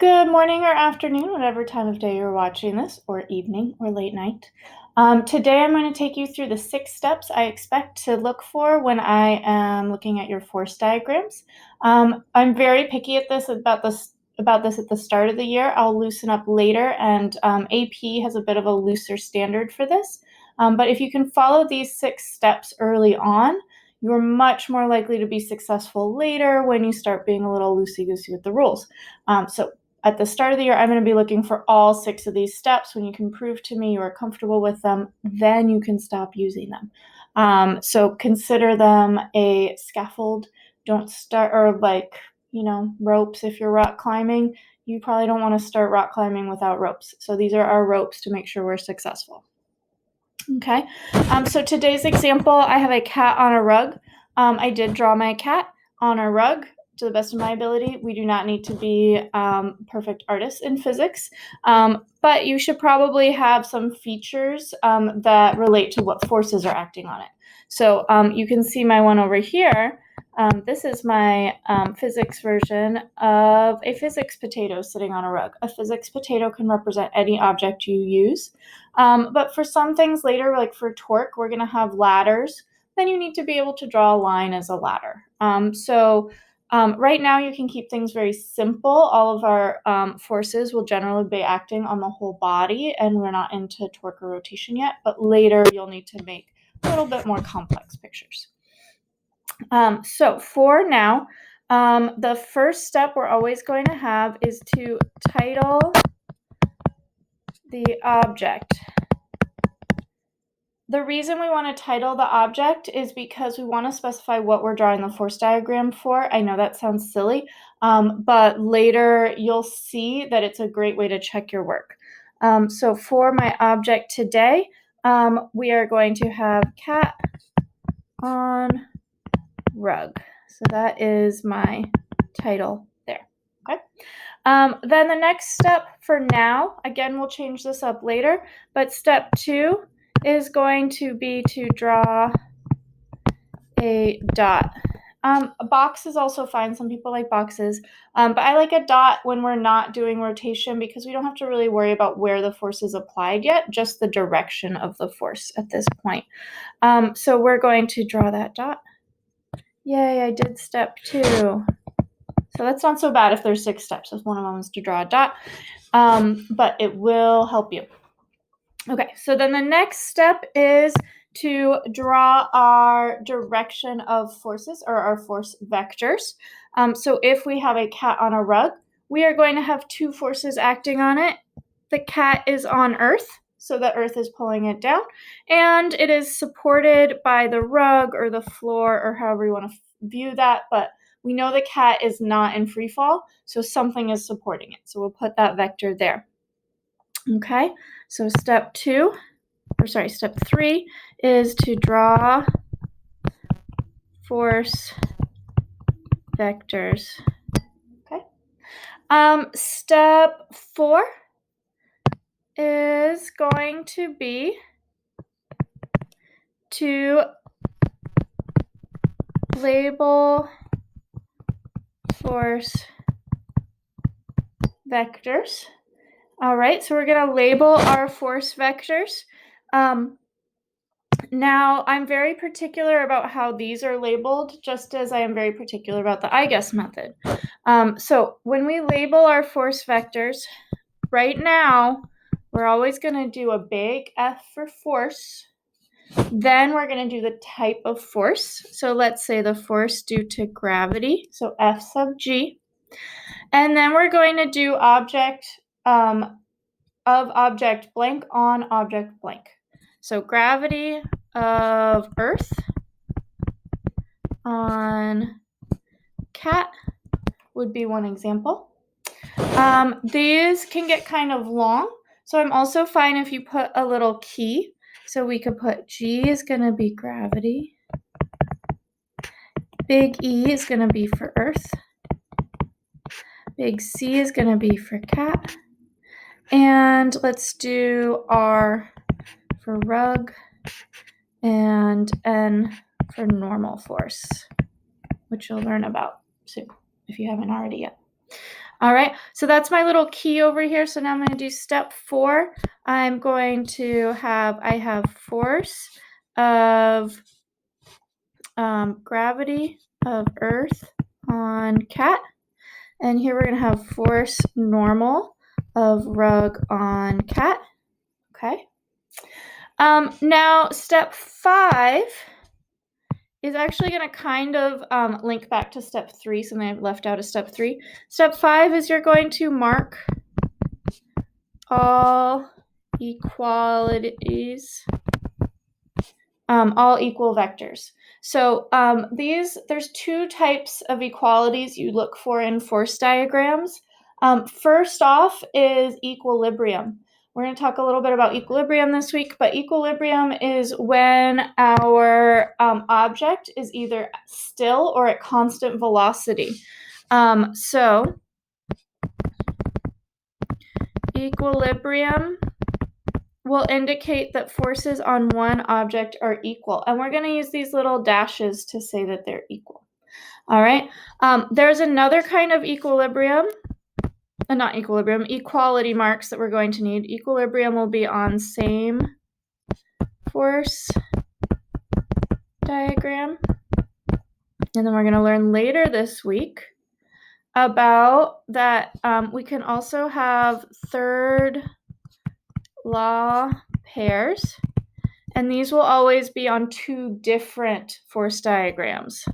Good morning or afternoon, whatever time of day you're watching this, or evening or late night. Today I'm going to take you through the 6 steps I expect to look for when I am looking at your force diagrams. I'm very picky at this about this at the start of the year. I'll loosen up later, and AP has a bit of a looser standard for this. But if you can follow these 6 steps early on, you're much more likely to be successful later when you start being a little loosey-goosey with the rules. So at the start of the year, I'm going to be looking for all 6 of these steps. When you can prove to me you are comfortable with them, then you can stop using them. So consider them a scaffold. Don't start, or ropes. If you're rock climbing, you probably don't want to start rock climbing without ropes. So these are our ropes to make sure we're successful. Okay, so today's example, I have a cat on a rug. I did draw my cat on a rug to the best of my ability. We do not need to be perfect artists in physics, but you should probably have some features that relate to what forces are acting on it. So you can see my one over here. This is my physics version of a physics potato sitting on a rug. A physics potato can represent any object you use. But for some things later, like for torque, we're going to have ladders. Then you need to be able to draw a line as a ladder. Right now, you can keep things very simple. All of our forces will generally be acting on the whole body, and we're not into torque or rotation yet. But later, you'll need to make a little bit more complex pictures. So for now, the first step we're always going to have is to title the object. The reason we want to title the object is because we want to specify what we're drawing the force diagram for. I know that sounds silly, but later you'll see that it's a great way to check your work. So for my object today, we are going to have cat on rug. So that is my title there. Okay. Then the next step for now, again, we'll change this up later, but step 2 is going to be to draw a dot. A box is also fine. Some people like boxes, but I like a dot when we're not doing rotation because we don't have to really worry about where the force is applied yet, just the direction of the force at this point. So we're going to draw that dot. Yay, I did step 2. So that's not so bad if there's 6 steps. If one of them is to draw a dot, but it will help you. Okay, so then the next step is to draw our direction of forces, or our force vectors. So if we have a cat on a rug, we are going to have 2 forces acting on it. The cat is on Earth, so the Earth is pulling it down, and it is supported by the rug or the floor, or however you want to view that, but we know the cat is not in free fall, so something is supporting it. So we'll put that vector there. Okay, so step 3 is to draw force vectors. Okay. Step 4 is going to be to label force vectors. All right, so we're going to label our force vectors. Now, I'm very particular about how these are labeled, just as I am very particular about the I guess method. So when we label our force vectors, right now, we're always going to do a big F for force. Then we're going to do the type of force. So let's say the force due to gravity, so F sub G. And then we're going to do object of object blank on object blank. So gravity of Earth on cat would be one example. These can get kind of long, so I'm also fine if you put a little key. So we could put G is going to be gravity. Big E is going to be for Earth. Big C is going to be for cat. And let's do R for rug and N for normal force, which you'll learn about soon if you haven't already yet. All right, so that's my little key over here. So now I'm going to do step 4. I'm going to I have force of gravity of Earth on cat. And here we're going to have force normal of rug on cat. Okay. Now step 5 is actually going to kind of link back to step 3, something I've left out of step 3. Step 5 is you're going to mark all equalities, all equal vectors. So there's 2 types of equalities you look for in force diagrams. First off is equilibrium. We're going to talk a little bit about equilibrium this week, but equilibrium is when our object is either still or at constant velocity. So equilibrium will indicate that forces on one object are equal. And we're going to use these little dashes to say that they're equal. All right. There's another kind of equilibrium. Not equilibrium, equality marks that we're going to need. Equilibrium will be on same force diagram. And then we're going to learn later this week about that we can also have third law pairs. And these will always be on 2 different force diagrams.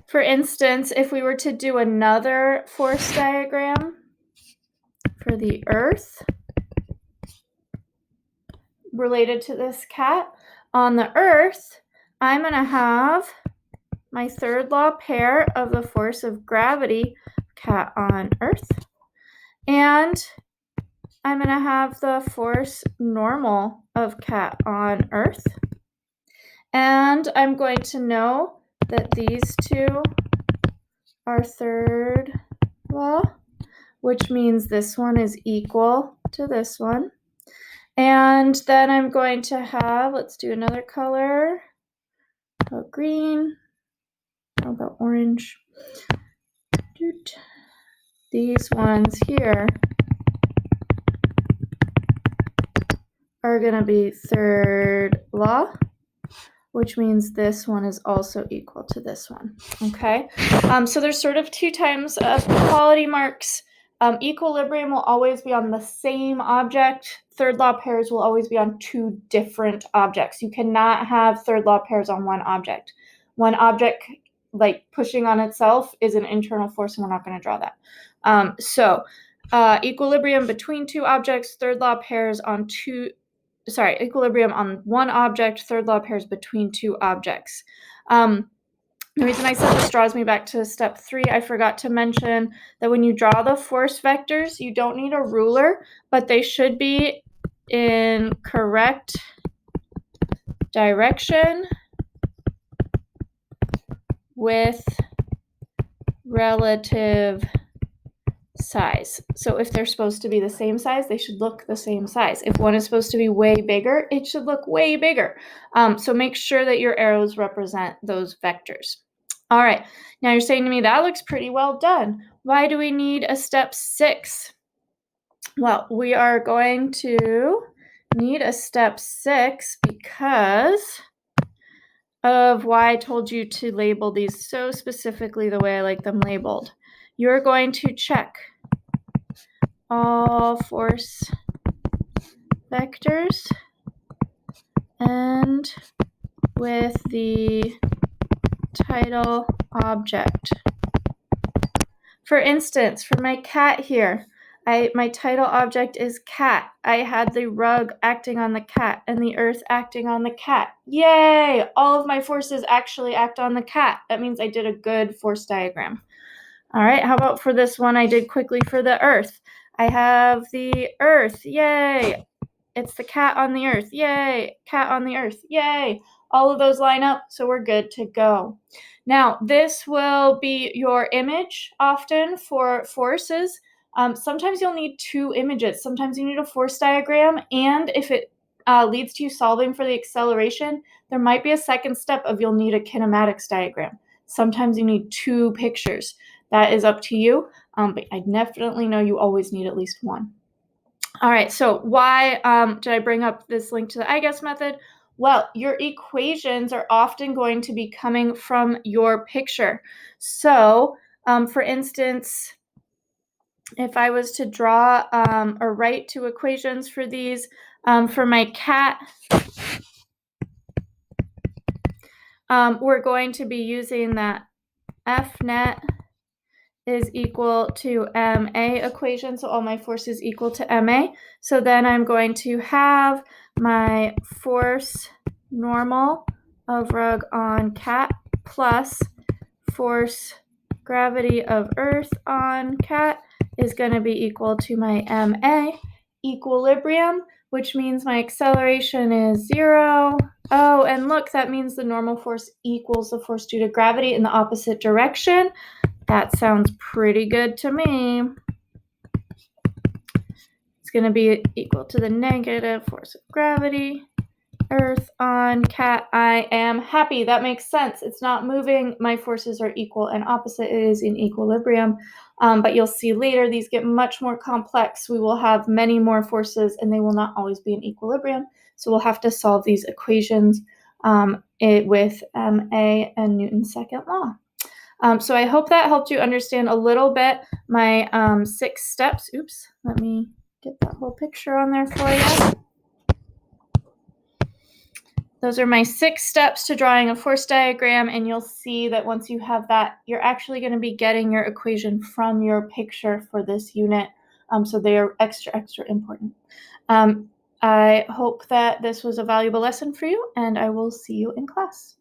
For instance, if we were to do another force diagram for the Earth related to this cat, on the Earth, I'm going to have my third law pair of the force of gravity, cat on Earth, and I'm going to have the force normal of cat on Earth, and I'm going to know that these 2 are third law, which means this one is equal to this one. And then I'm going to have, let's do another color, how about green, how about orange? These ones here are going to be third law, which means this one is also equal to this one. Okay, so there's sort of 2 types of equality marks. Equilibrium will always be on the same object. Third law pairs will always be on 2 different objects. You cannot have third law pairs on one object. One object, like pushing on itself, is an internal force, and we're not going to draw that. Equilibrium between 2 objects, third law pairs on equilibrium on one object, third law pairs between 2 objects. The reason I said this draws me back to step 3, I forgot to mention that when you draw the force vectors, you don't need a ruler, but they should be in correct direction with relative size. So if they're supposed to be the same size, they should look the same size. If one is supposed to be way bigger, it should look way bigger. So make sure that your arrows represent those vectors. All right, now you're saying to me, that looks pretty well done. Why do we need a step 6? Well, we are going to need a step 6 because of why I told you to label these so specifically the way I like them labeled. You're going to check all force vectors and with the title object. For instance, for my cat here, my title object is cat. I had the rug acting on the cat and the earth acting on the cat. Yay! All of my forces actually act on the cat. That means I did a good force diagram. All right, how about for this one I did quickly for the earth? I have the earth, yay! It's the cat on the earth, yay! Cat on the earth, yay! All of those line up, so we're good to go. Now, this will be your image often for forces. Sometimes you'll need 2 images. Sometimes you need a force diagram, and if it leads to you solving for the acceleration, there might be a second step of you'll need a kinematics diagram. Sometimes you need two pictures. That is up to you, but I definitely know you always need at least one. All right, so why did I bring up this link to the I guess method? Well, your equations are often going to be coming from your picture. So, for instance, if I was to draw or write two equations for these, for my cat, we're going to be using that F net is equal to MA equation, so all my force is equal to MA. So then I'm going to have my force normal of rug on cat plus force gravity of earth on cat is going to be equal to my MA equilibrium, which means my acceleration is 0. Oh, and look, that means the normal force equals the force due to gravity in the opposite direction. That sounds pretty good to me. It's going to be equal to the negative force of gravity. Earth on cat. I am happy. That makes sense. It's not moving. My forces are equal and opposite. It is in equilibrium. But you'll see later these get much more complex. We will have many more forces and they will not always be in equilibrium. So we'll have to solve these equations with MA and Newton's second law. So I hope that helped you understand a little bit my 6 steps. Oops, let me get that whole picture on there for you. Those are my 6 steps to drawing a force diagram, and you'll see that once you have that, you're actually going to be getting your equation from your picture for this unit. So they are extra important. I hope that this was a valuable lesson for you, and I will see you in class.